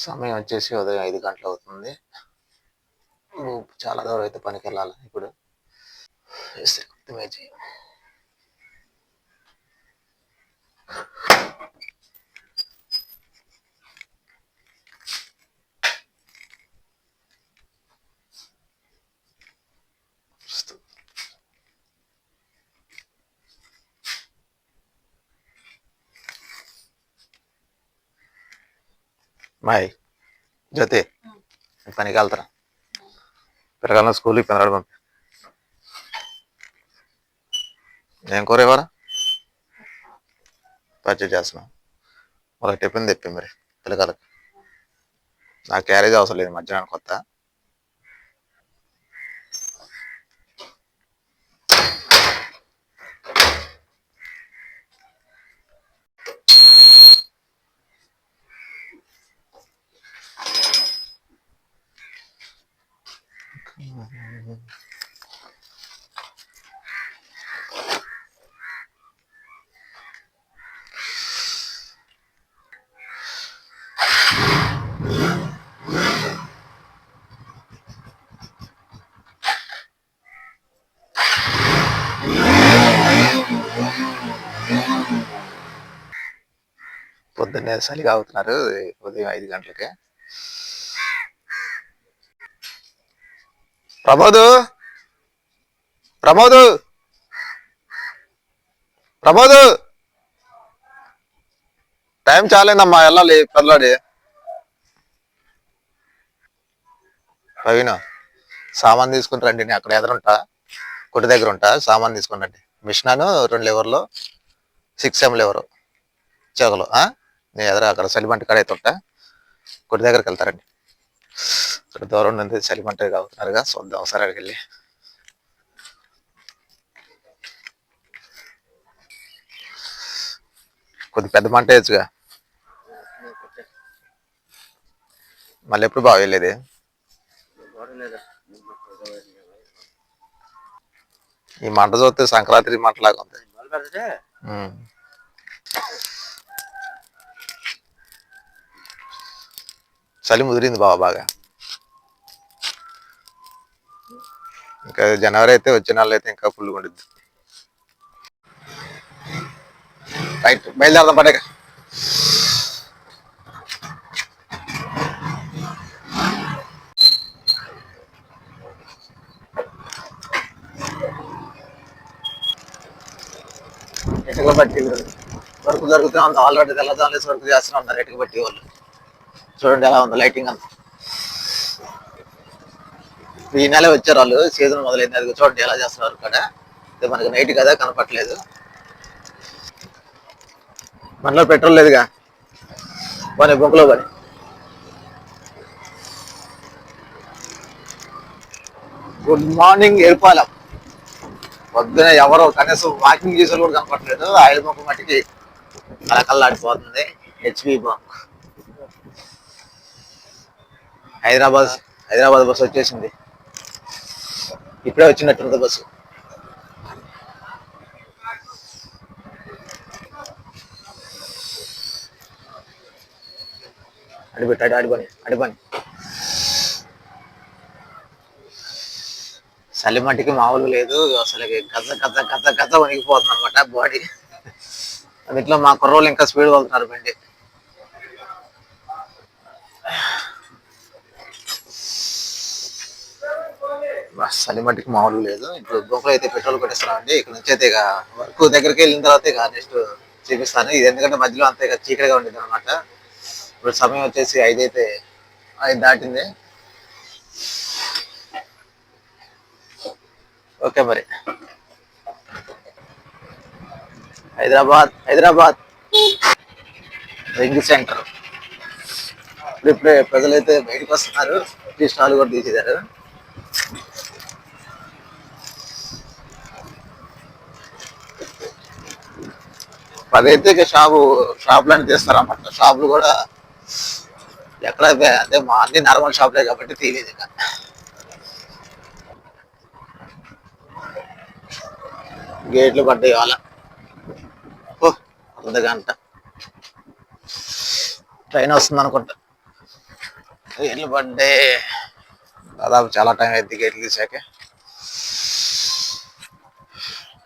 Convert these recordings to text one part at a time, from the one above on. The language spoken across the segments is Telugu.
సమయం వచ్చేసి ఉదయం 5 గంటలు అవుతుంది. చాలా దూరం అయితే పనికెళ్ళాలి ఇప్పుడు. విశ్రాంతి మాయ్ జ్యోతి పనికి వెళ్తారా? పిల్లగాలను స్కూల్కి పిల్లగాడు పంపి. నేను కూర ఇవ్వరా పర్చేజ్ చేస్తున్నాం. వాళ్ళకి టిఫిన్ తెప్పి మరి పిల్లగాలకు. నాకు క్యారేజ్ అవసరం లేదు, మధ్యాహ్నం కొత్త. పొద్దున్నే చలిగా అవుతున్నారు ఉదయం 5 గంటలకే. ప్రమోదు ప్రమోదు ప్రమోదు టైం చాలేదమ్మా, వెళ్ళాలి పిల్లాడి. ప్రవీణ సామాన్ తీసుకుని రండి, నేను అక్కడ ఎదురుంటా, కొట్టి దగ్గర ఉంటా. సామాన్ తీసుకుని రండి. మిషనాను 2 లివర్లు 6M లివరు చెగలు. నేను ఎదురు అక్కడ చలిమంట కాడ అయితే ఉంటా, కొట్టి దగ్గరికి వెళ్తారండి. ఇక్కడ దూరం నుండి చలిమంట అవుతున్నారుగా, చూద్దాం ఒకసారి అక్కడికి వెళ్ళి. కొద్ది పెద్ద మంట వేయచ్చుగా, మళ్ళీ ఎప్పుడు బాగా వెళ్ళేది. ఈ మంట చూస్తే సంక్రాంతి మంటలాగా ఉంది. చలి ముదిరింది బాగా. ఇంకా జనవరి అయితే వచ్చే నెలలో అయితే ఇంకా ఫుల్గా ఉండిద్ది. రైట్, బయలుదేరదాం పడేక. ఇటుక బట్టి వర్క్ జరుగుతూ ఉంది ఆల్రెడీ. తెల్లదాని వర్క్ చేస్తూనే ఉన్నారు ఇటుక బట్టి వాళ్ళు. చూడండి ఎలా ఉంది లైటింగ్ అంతా. ఈ నెల వచ్చారు వాళ్ళు, సీజన్ మొదలైంది. అది చూడండి ఎలా చేస్తున్నారు ఇక్కడ. మనకి నైట్ కదా కనపట్లేదు. మనలో పెట్రోల్ లేదుగా, పోనీ బొంకులో పని. Good morning Erpalem. పొద్దున ఎవరో కనీసం వాకింగ్ చేసేది కూడా కనపట్లేదు. ఆయిల్ బంక్ మట్టికి కలకల్లాడిపోతుంది. HP bunk. హైదరాబాద్ బస్సు వచ్చేసింది, ఇప్పుడే వచ్చినట్టుంది బస్సు. అడిపెట్టాడు అడిపని. చలి మట్టికి మామూలుగా లేదు అసలు. గజ గజ గజ గజ వణికిపోతుంది అనమాట బాడీ. అందులో మా కుర్రోళ్ళు ఇంకా స్పీడ్ వెళ్తున్నారు బండి. చలి మట్టికి మామూలుగా లేదు. ఇప్పుడు బొంకులో అయితే పెట్రోల్ కొట్టిస్తున్నామండి. ఇక్కడ నుంచి అయితే ఇక వర్క్ దగ్గరికి వెళ్ళిన తర్వాత ఇక నెక్స్ట్ చూపిస్తాను. ఇది ఎందుకంటే మధ్యలో అంతా ఇక చీకటిగా ఉండేది అనమాట. ఇప్పుడు సమయం వచ్చేసి 5 అయితే 5 దాటింది. ఓకే మరి. Hyderabad ring centre. ఇప్పుడే ప్రజలైతే బయటకు వస్తున్నారు. టీ స్టాల్ కూడా తీసేశారు. అదైతే ఇక షాపులన్నీ తీస్తారు అన్నమాట. షాపులు కూడా ఎక్కడ అదే మా అన్ని నార్మల్ షాపులే కాబట్టి తీయలేదు. ఇక గేట్లు పడ్డాయి వాళ్ళ. అర్ధ గంట ట్రైన్ వస్తుంది అనుకుంటా. గేట్లు పడ్డే దాదాపు చాలా టైం అయింది గేట్లు తీసాక.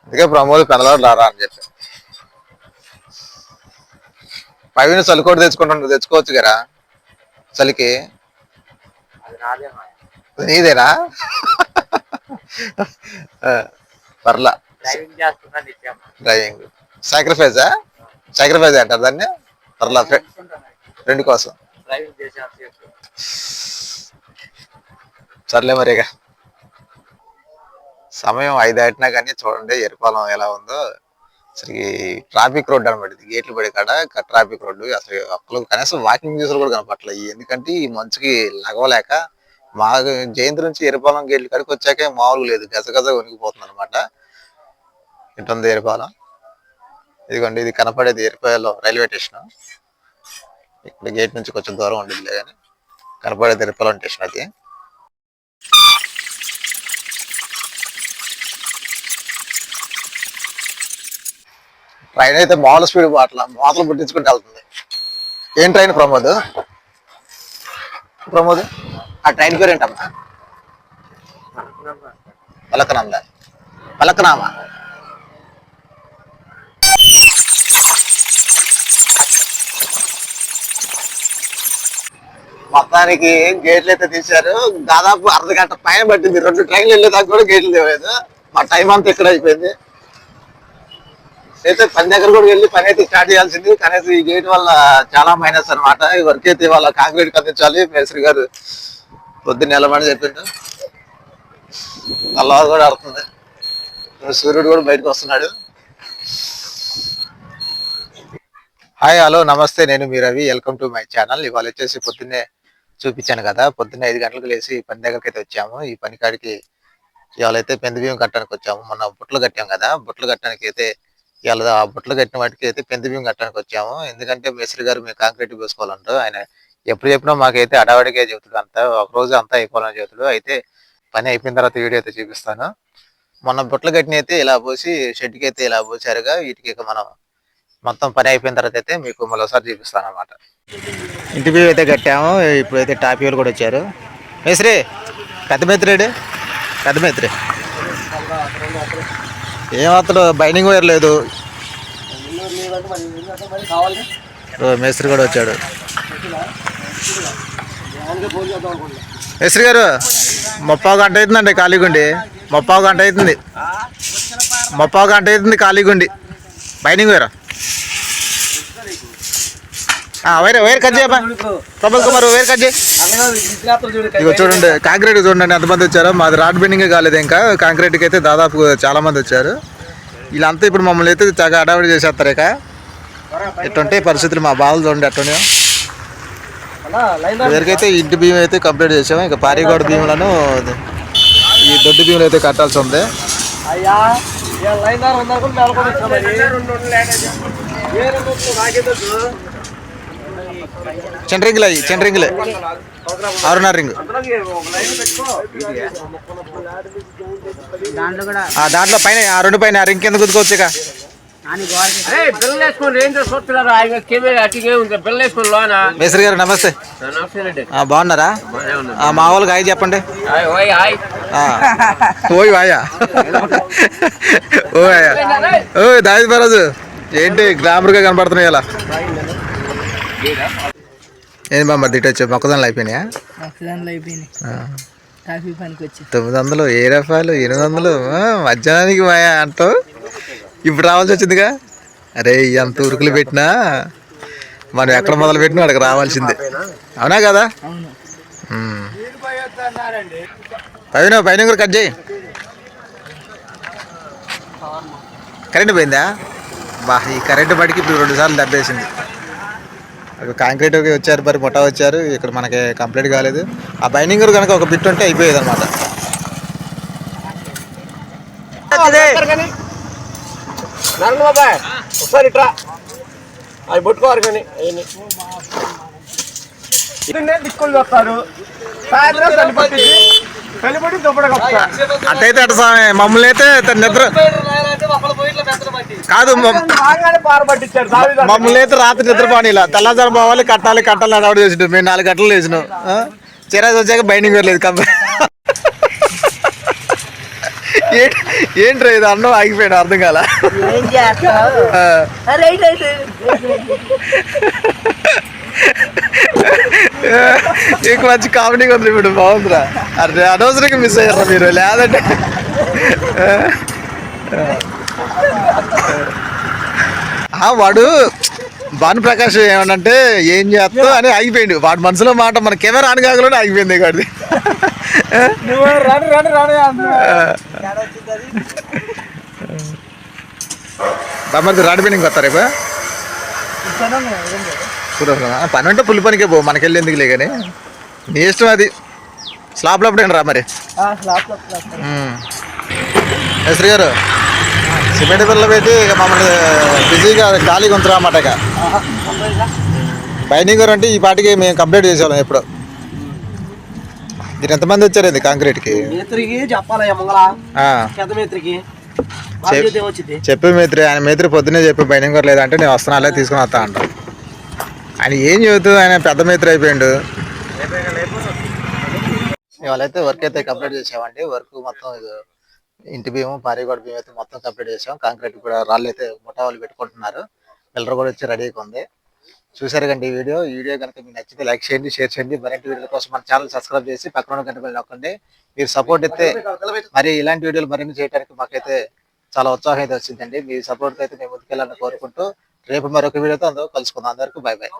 అందుకే ప్రమోద్ పెద్దవాడు రారా అని చెప్పి. పైన చలి కూడా తెచ్చుకోవచ్చు కదా చలికి. నీదేనా? పర్లా డ్రైవింగ్ సాక్రిఫైజ్ అంటారు దాన్ని. పర్లా ఫ్రెండ్ కోసం సర్లే మరిగా. సమయం 5 దాటినా కానీ చూడండి ఎరుపాలెం ఎలా ఉందో. అసలు ట్రాఫిక్ రోడ్ అనమాట ఇది. గేట్లు పడే కాడ ట్రాఫిక్ రోడ్డు. అసలు ఒక్కరు కనీసం వాకింగ్ చేసిన కూడా కనపట్లేదు. ఎందుకంటే ఈ మంచుకి లగవలేక. మా జయంతి నుంచి ఎరుపాలెం గేట్లు కాడికి వచ్చాకే మామూలు లేదు, గజగజ వణికిపోతుంది అనమాట. ఇటుంది ఎరుపాలెం. ఇదిగోండి ఇది కనపడేది ఎరుపాలెం రైల్వే స్టేషన్. ఇక్కడ గేట్ నుంచి కొంచెం దూరం ఉండేది కానీ కనపడేది ఎరుపాలెం స్టేషన్ అది. ట్రైన్ అయితే మామూలు స్పీడ్ అట్లా మోతలు పుట్టించుకుంటూ వెళ్తుంది. ఏం ట్రైన్ ప్రమోద్? ఆ ట్రైన్ పేరు ఏంటమ్మా? పలకనామా. మొత్తానికి గేట్లు అయితే తీశారు. దాదాపు అర్ధగంట పైన పట్టింది. 2 ట్రైన్లు వెళ్ళేదాకా కూడా గేట్లు తీయలేదు. మా టైం అంతా ఇక్కడ అయిపోయింది. అయితే పని దగ్గర కూడా వెళ్ళి పని అయితే స్టార్ట్ చేయాల్సింది. కానీ ఈ గేట్ వల్ల చాలా మైనస్ అనమాట. ఈ వర్క్ అయితే వాళ్ళ కాంక్రీట్ అందించాలి. మేస్త్రి గారు పొద్దున్న నిలబడి చెప్పిండు. నల్లవారు కూడా ఆడుతుంది. సూర్యుడు కూడా బయటకు వస్తున్నాడు. హాయ్ హలో నమస్తే, నేను మీ Ravi. Welcome to my channel. ఇవాళ వచ్చేసి పొద్దున్నే చూపించాను కదా, పొద్దున్నే 5 గంటలకు లేచి పని దగ్గరికి అయితే వచ్చాము. ఈ పని కాడికి ఇవాళ అయితే పెందు బియ్యం కట్టడానికి వచ్చాము. మొన్న బుట్టలు కట్టాం కదా, బుట్టలు కట్టడానికి అయితే ఇవాళ ఆ బుట్టలు కట్టిన వాటికి అయితే పెందు బియ్యం కట్టడానికి వచ్చాము. ఎందుకంటే మేస్త్రి గారు మేము కాంక్రీట్ వేసుకోవాలంటారు. ఆయన ఎప్పుడు చెప్పినా మాకైతే అడవాడిగా చెబుతాడు. అంతా ఒక రోజు అంతా అయిపోవాలని చెబుతాడు. అయితే పని అయిపోయిన తర్వాత వీడియో అయితే చూపిస్తాను. మొన్న బుట్టలు కట్టిన అయితే ఇలా పోసి షెడ్కి అయితే ఇలా పోసారుగా. వీటికి మనం మొత్తం పని అయిపోయిన తర్వాత అయితే మీకు మరోసారి చూపిస్తాను అన్నమాట. ఇంటి బియ్యం అయితే కట్టాము. ఇప్పుడైతే టాపీలు కూడా వచ్చారు. మేస్త్రి పెద్ద మేస్త్రి ఏమాత్రం బైండింగ్ వైర్ లేదు. మేస్త్రి కూడా వచ్చాడు. మేస్త్రి గారు 30 గంట అవుతుందండి ఖాళీగుండి. 30 గంట అవుతుంది ఖాళీగుండి. బైండింగ్ వైర్ వైర్ కట్ చేయబా ప్రబల్ కుమార్, వైర్ కట్ చేయి. ఇక చూడండి కాంక్రీట్ చూడండి ఎంతమంది వచ్చారో. మాది రాడ్ బెండింగే కాలేదు ఇంకా. కాంక్రీట్కి అయితే దాదాపు చాలా మంది వచ్చారు. వీళ్ళంతా ఇప్పుడు మమ్మల్ని అయితే చాలా అడావిడి చేసేస్తారు. ఇక ఎట్టుంటే పరిస్థితులు మా బాధలు చూడండి ఎట్టుండే. ఎవరికైతే ఇంటి బియ్యం అయితే కంప్లీట్ చేసాము. ఇక పారిగోడ బియ్యంలను ఈ దొడ్డు బియ్యంలో అయితే కట్టాల్సి ఉంది. చెంట్రింగ్లే 6.5 రింగ్. దాంట్లో పైన 2 పైన రింగ్ కింద కుదుకోవచ్చు. ఇక మేస్త్రి గారు నమస్తే, బాగున్నారా? మా వాళ్ళకి హాయ్ చెప్పండి. ఓయ్ వాయా ఓ దాయి మహారాజు ఏంటి గ్లామర్గా కనపడుతున్నాయి ఇలా? ఏం బామ్మ తిట్టొచ్చు? మొక్కదానిలో అయిపోయినాయా? 900 ఏ రూపాయలు 800 మధ్యాహ్నానికి మాయా అంటావు. ఇప్పుడు రావాల్సి వచ్చిందిగా. అరే ఎంత ఉరుకులు పెట్టినా మనం ఎక్కడ మొదలు పెట్టినా అక్కడికి రావాల్సిందే. అవునా కదా? పైన కూడా కట్ చేయి. కరెంటు పోయిందా? బా ఈ కరెంటు బడికి ఇప్పుడు 2 సార్లు దెబ్బేసింది. అక్కడ కాంక్రీట్ వచ్చారు, మరి మొట్టా వచ్చారు. ఇక్కడ మనకి కంప్లీట్ కాలేదు. ఆ బైండింగ్ కనుక ఒక బిట్ ఉంటే అయిపోయేది అనమాట. ఒకసారి ఇట్రా అవి పట్టుకోవాలి. కానీ దిక్కులు వస్తారు అట్టయితే అట మమ్మల్ని అయితే నిద్ర కాదు, మమ్మల్ని అయితే రాత్రి నిద్రపోని ఇలా తెల్లజారు పోవాలి, కట్టాలి అడవాడు చేసిండు. మేము 4 గంటలు లేచినాం. చిరాకు వచ్చాక బైండింగ్ లేదు కంపెనీ. ఏంట్రా ఇది అన్నం ఆగిపోయాడు అర్థం కాల. ఏం చేస్తావు? రైట్ రైట్ నీకు మంచి కామెడీగా ఉంది ఇప్పుడు, బాగుందిరా. అరే అనవసరంగా మిస్ అయ్యారా మీరు, లేదంటే వాడు భానుప్రకాష్ ఏమనంటే ఏం చేస్తావు అని ఆగిపోయింది. వాడి మనసులో మాట మన కెమెరా ఆన్ కాగలోనే ఆగిపోయింది వాడిది. బామ్మది రాడి పనికి వస్తారు రేపు పని అంటే పులి పనికే పో, మనకెళ్ళి ఎందుకులే కానీ నీ ఇష్టం అది. స్లాబ్లో అప్పుడేంటి రా మరి మేస్త్రి గారు. సిమెంట్ పిల్లలు పెట్టి ఇక మమ్మల్ని బిజీగా ఖాళీగా ఉంచురా అన్నమాట. ఇక బైండింగ్ అంటే ఈ పాటికి మేము కంప్లీట్ చేసేవాళ్ళం ఎప్పుడు. దీని ఎంతమంది వచ్చారు ఇది కాంక్రీట్కి? మేత్రికి చెప్పాలి మంగళ పెద్ద మేత్రికి చెప్పే మేత్రి, ఆయన మేత్రి పొద్దునే చెప్పి బైండింగ్ కూడా లేదంటే నేను వస్తున్నాలే తీసుకుని వస్తా అంట. ఆయన ఏం చెబుతూ ఆయన పెద్ద మేత్రి అయిపోయిండు. ఇవాళైతే వర్క్ అయితే కంప్లీట్ చేసామండి. వర్క్ మొత్తం ఇంటి బియ్యం పారిగోడ బియ్యం అయితే మొత్తం కంప్లీట్ చేసాం. కాంక్రీట్ కూడా రాళ్ళు అయితే ముఠా వాళ్ళు పెట్టుకుంటున్నారు. మిల్లర్ కూడా వచ్చి రెడీగా ఉంది. చూసారు కండి ఈ వీడియో కనుక మీకు నచ్చితే లైక్ చేయండి, షేర్ చేయండి. మరింటి వీడియోల కోసం మన ఛానల్ సబ్స్క్రైబ్ చేసి పక్కన గంట బెల్ నొక్కండి. మీరు సపోర్ట్ అయితే మరి ఇలాంటి వీడియోలు మరిన్ని చేయడానికి మాకైతే చాలా ఉత్సాహం అయితే వచ్చిందండి. మీ సపోర్ట్ అయితే మేము ముందుకెళ్ళాలని కోరుకుంటూ రేపు మరొక వీడియోతో అందరూ కలుసుకుందాం. అందరికీ బై బై.